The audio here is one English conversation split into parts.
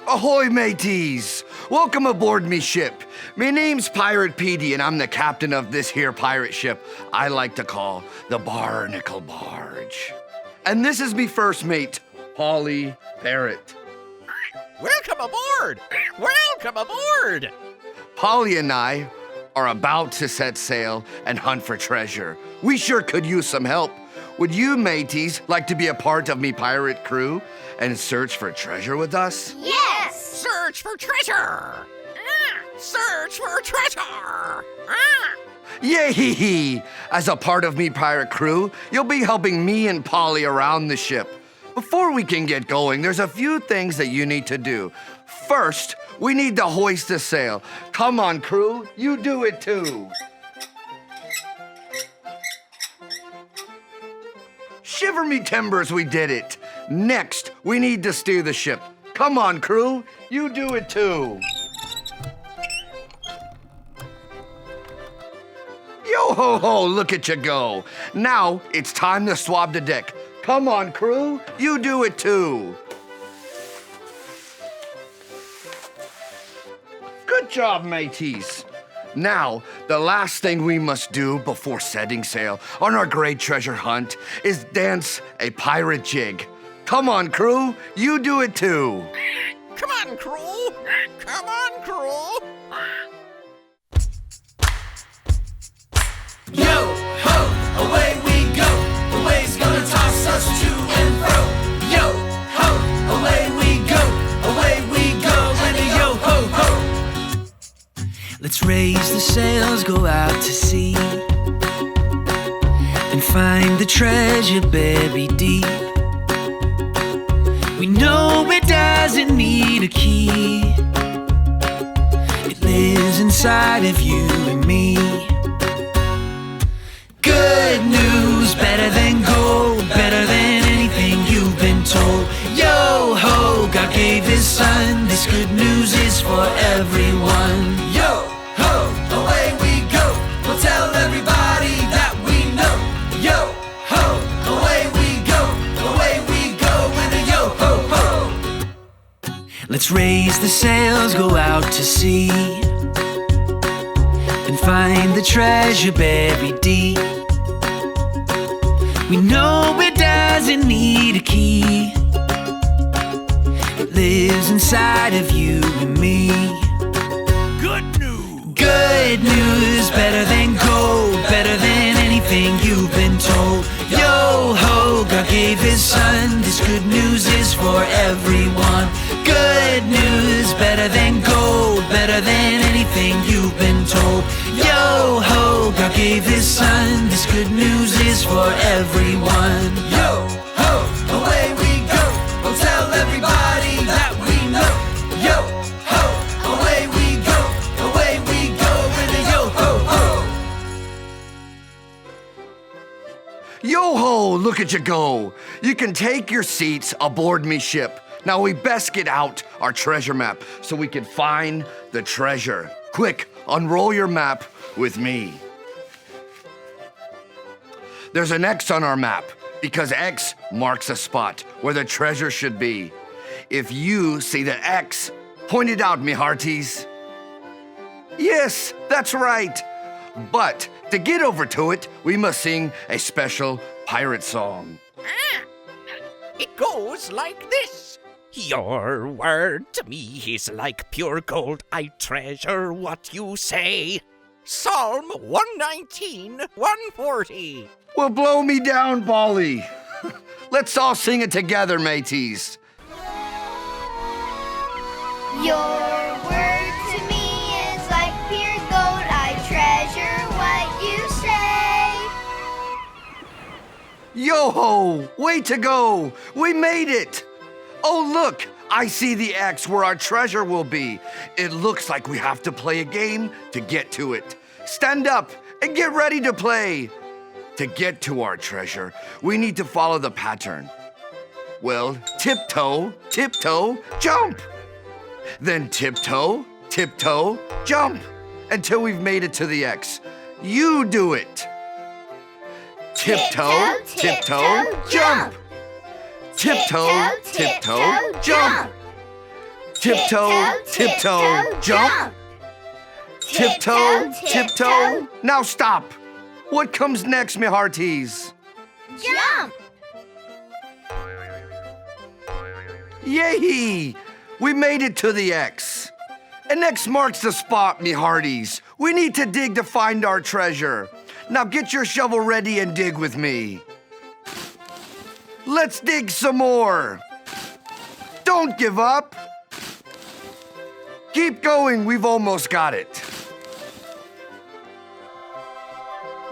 Ahoy, mateys! Welcome aboard me ship. Me name's Pirate Petey, and I'm the captain of this here pirate ship I like to call the Barnacle Barge. And this is me first mate, Polly Parrot. Welcome aboard! Welcome aboard! Polly and I are about to set sail and hunt for treasure. We sure could use some help. Would you mateys like to be a part of me pirate crew and search for treasure with us? Yes! Search for treasure! Search for treasure! Yay! As a part of me pirate crew, you'll be helping me and Polly around the ship. Before we can get going, there's a few things that you need to do. First, we need to hoist the sail. Come on, crew, you do it too. Shiver me timbers, we did it. Next, we need to steer the ship. Come on, crew, you do it too. Yo-ho-ho, look at you go. Now, it's time to swab the deck. Come on, crew, you do it too. Good job, mateys. Now, the last thing we must do before setting sail on our great treasure hunt is dance a pirate jig. Come on, crew, you do it too. Come on, crew! Come on, crew! Yo, ho, away we go. The wave's gonna toss us to and fro. Yo, ho, away we go. And a yo, ho, ho. Let's raise the sails, go out to sea, and find the treasure buried deep. We know it doesn't need a key. It lives inside of you and me. Good news, better than gold, better than anything you've been told. Yo ho, God gave his son, this good news is for everyone. Yo, ho, away we go. We'll tell everybody that we know. Yo, ho, away we go. And a yo, ho, ho. Let's raise the sails, go out to sea, and find the treasure buried deep. We know it doesn't need a key. It lives inside of you and me. Good news! Good news, better than gold, better than anything you've been told. Yo ho, God gave his son, this good news is for everyone. Good news, better than gold, better than anything you've been told. Yo ho, God gave his son, this good news is for everyone. Yo, ho, away we go. We'll tell everybody that we know. Yo, ho, away we go. And a yo, ho, ho. Yo-ho, look at you go. You can take your seats aboard me ship. Now we best get out our treasure map so we can find the treasure. Quick, unroll your map with me. There's an X on our map because X marks a spot where the treasure should be. If you see the X, point it out, me hearties. Yes, that's right. But to get over to it, we must sing a special pirate song. It goes like this. Your word to me is like pure gold. I treasure what you say. Psalm 119, 140. Well, blow me down, Polly. Let's all sing it together, mateys. Your word to me is like pure gold. I treasure what you say. Yo-ho, way to go. We made it. Oh, look, I see the X where our treasure will be. It looks like we have to play a game to get to it. Stand up and get ready to play. To get to our treasure, we need to follow the pattern. Well, tiptoe, tiptoe, jump. Then tiptoe, tiptoe, jump until we've made it to the X. You do it. Tiptoe, tiptoe, jump. Tiptoe, tiptoe, jump. Tiptoe, tiptoe, jump. Tiptoe, tiptoe. Now stop. What comes next, me hearties? Jump. Yay! We made it to the X. And X marks the spot, me hearties. We need to dig to find our treasure. Now get your shovel ready and dig with me. Let's dig some more. Don't give up. Keep going, we've almost got it.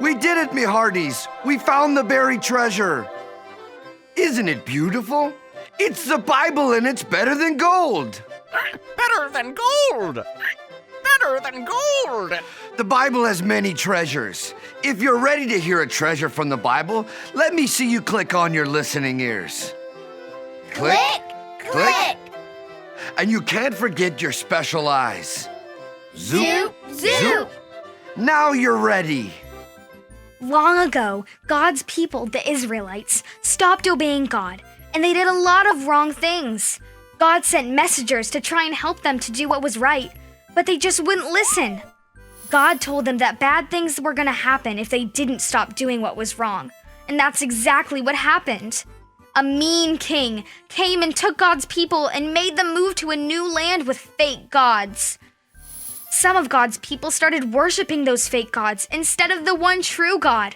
We did it, me hearties. We found the buried treasure. Isn't it beautiful? It's the Bible and it's better than gold. Better than gold! Better than gold! The Bible has many treasures. If you're ready to hear a treasure from the Bible, let me see you click on your listening ears. Click, click. And you can't forget your special eyes. Zoop, zoop. Now you're ready. Long ago, God's people, the Israelites, stopped obeying God, and they did a lot of wrong things. God sent messengers to try and help them to do what was right, but they just wouldn't listen. God told them that bad things were going to happen if they didn't stop doing what was wrong, and that's exactly what happened. A mean king came and took God's people and made them move to a new land with fake gods. Some of God's people started worshiping those fake gods instead of the one true God.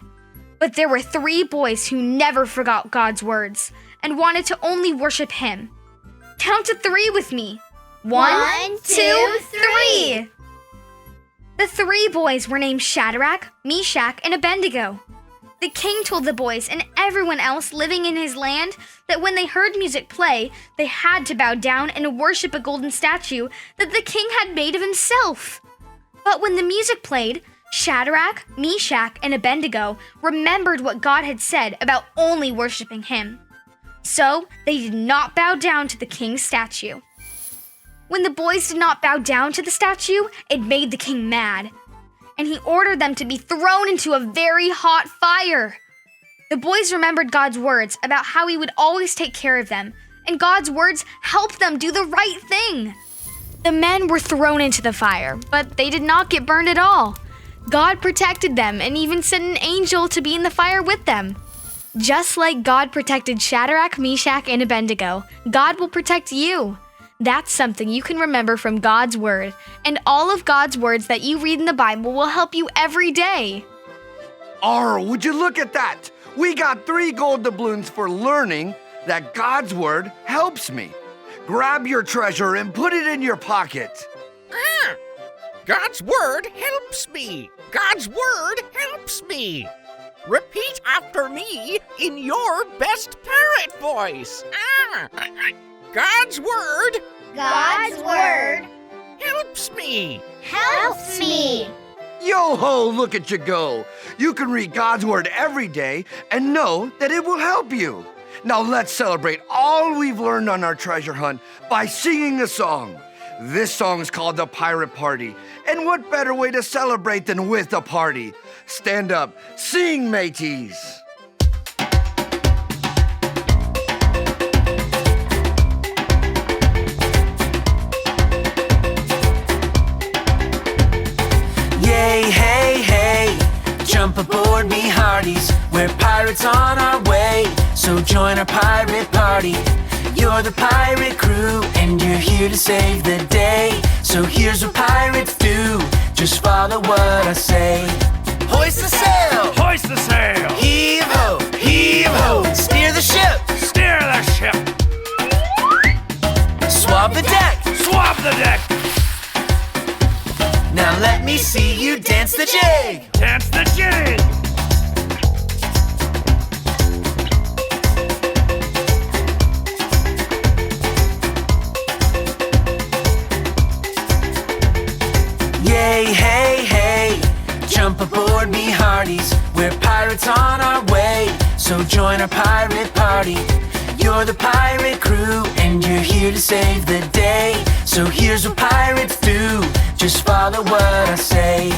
But there were 3 boys who never forgot God's words and wanted to only worship Him. Count to 3 with me. 1, 2, 3. The 3 boys were named Shadrach, Meshach, and Abednego. The king told the boys and everyone else living in his land that when they heard music play, they had to bow down and worship a golden statue that the king had made of himself. But when the music played, Shadrach, Meshach, and Abednego remembered what God had said about only worshiping Him. So they did not bow down to the king's statue. When the boys did not bow down to the statue, it made the king mad, and he ordered them to be thrown into a very hot fire. The boys remembered God's words about how He would always take care of them, and God's words helped them do the right thing. The men were thrown into the fire, but they did not get burned at all. God protected them and even sent an angel to be in the fire with them. Just like God protected Shadrach, Meshach, and Abednego, God will protect you. That's something you can remember from God's Word, and all of God's words that you read in the Bible will help you every day. Would you look at that? We got 3 gold doubloons for learning that God's Word helps me. Grab your treasure and put it in your pocket. God's word helps me! God's word helps me! Repeat after me in your best parrot voice. God's word God's word helps me! helps me. Yo-ho, look at you go. You can read God's Word every day and know that it will help you. Now let's celebrate all we've learned on our treasure hunt by singing a song. This song is called The Pirate Party. And what better way to celebrate than with a party? Stand up, sing, mateys. Yay, hey, hey, jump aboard me hearties. We're pirates on our way, so join our pirate party. You're the pirate crew, and you're here to save the day. So here's what pirates do, just follow what I say. Hoist the sail! Hoist the sail! Heave ho! Heave ho! Steer the ship! Steer the ship! Swab the deck! Swab the deck! Now let me see you dance the jig! Dance the jig! Yay, hey, hey, jump aboard me hearties. We're pirates on our way, so join our pirate party. You're the pirate crew, and you're here to save the day. So here's what pirates do, just follow what I say.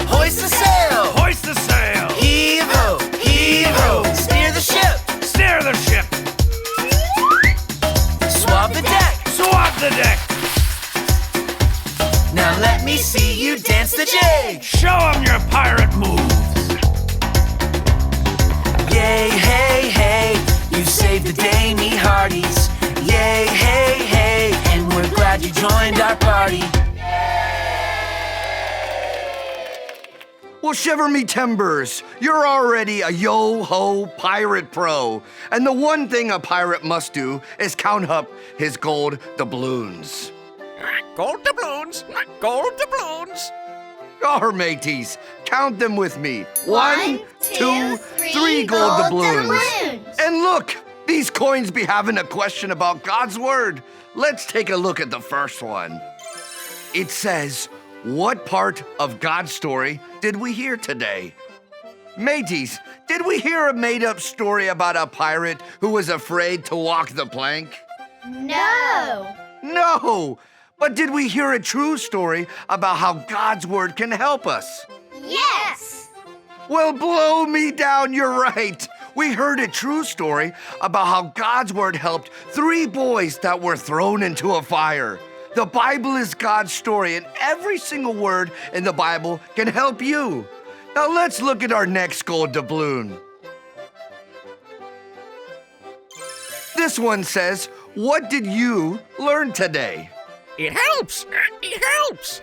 Hoist the sail! Hoist the sail! Heave ho! Heave ho! Steer the ship! Steer the ship! Swab the deck! Swab the deck! Now let me see you dance the jig. Show 'em your pirate moves. Yay, hey, hey, you saved the day, me hearties. Yay, hey, hey, and we're glad you joined our party. Well, shiver me timbers. You're already a yo-ho pirate pro. And the one thing a pirate must do is count up his gold doubloons. Gold doubloons, gold doubloons. Our mateys, count them with me. 1, 2, 3 gold doubloons. doubloons. And look, these coins be having a question about God's word. Let's take a look at the first one. It says, what part of God's story did we hear today? Mateys, did we hear a made-up story about a pirate who was afraid to walk the plank? No. No! But did we hear a true story about how God's word can help us? Yes. Well, blow me down, you're right. We heard a true story about how God's word helped 3 boys that were thrown into a fire. The Bible is God's story, and every single word in the Bible can help you. Now let's look at our next gold doubloon. This one says, what did you learn today? It helps. It helps.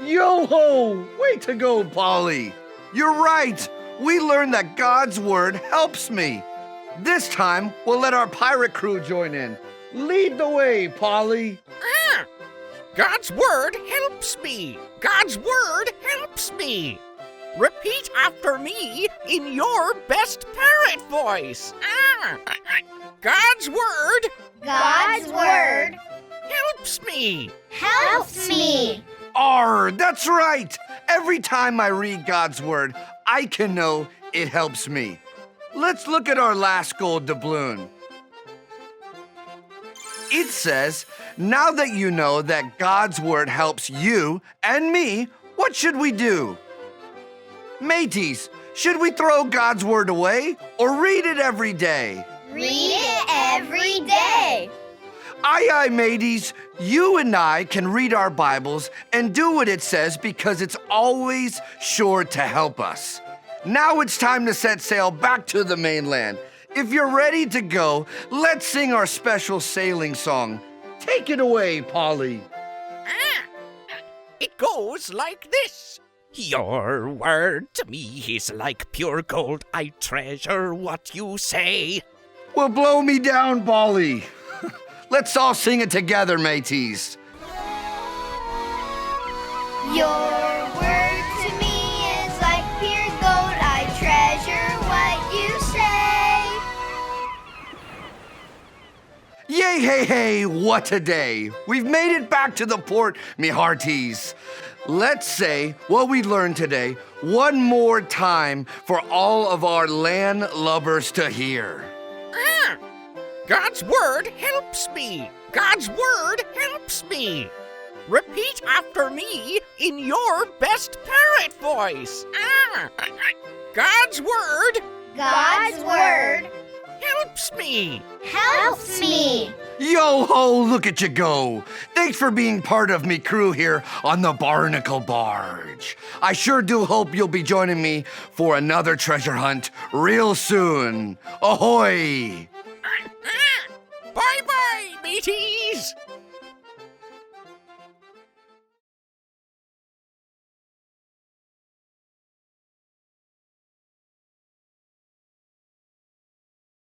Yo-ho! Way to go, Polly. You're right. We learned that God's word helps me. This time, we'll let our pirate crew join in. Lead the way, Polly. God's word helps me. God's word helps me. Repeat after me in your best parrot voice. God's word God's word helps me. helps me. That's right. Every time I read God's word, I can know it helps me. Let's look at our last gold doubloon. It says, now that you know that God's word helps you and me, what should we do? Mateys, should we throw God's word away or read it every day? Read it every day. Aye, mateys, you and I can read our Bibles and do what it says because it's always sure to help us. Now it's time to set sail back to the mainland. If you're ready to go, let's sing our special sailing song. Take it away, Polly. It goes like this. Your word to me is like pure gold. I treasure what you say. Well, blow me down, Polly. Let's all sing it together, mateys. Your word to me is like pure gold. I treasure what you say. Yay, hey, hey, what a day. We've made it back to the port, me hearties. Let's say what we learned today one more time for all of our land lovers to hear. God's word helps me. God's word helps me. Repeat after me in your best parrot voice. God's word God's word helps me. helps me. Yo-ho, look at you go. Thanks for being part of me crew here on the Barnacle Barge. I sure do hope you'll be joining me for another treasure hunt real soon. Ahoy! Bye-bye, mateys.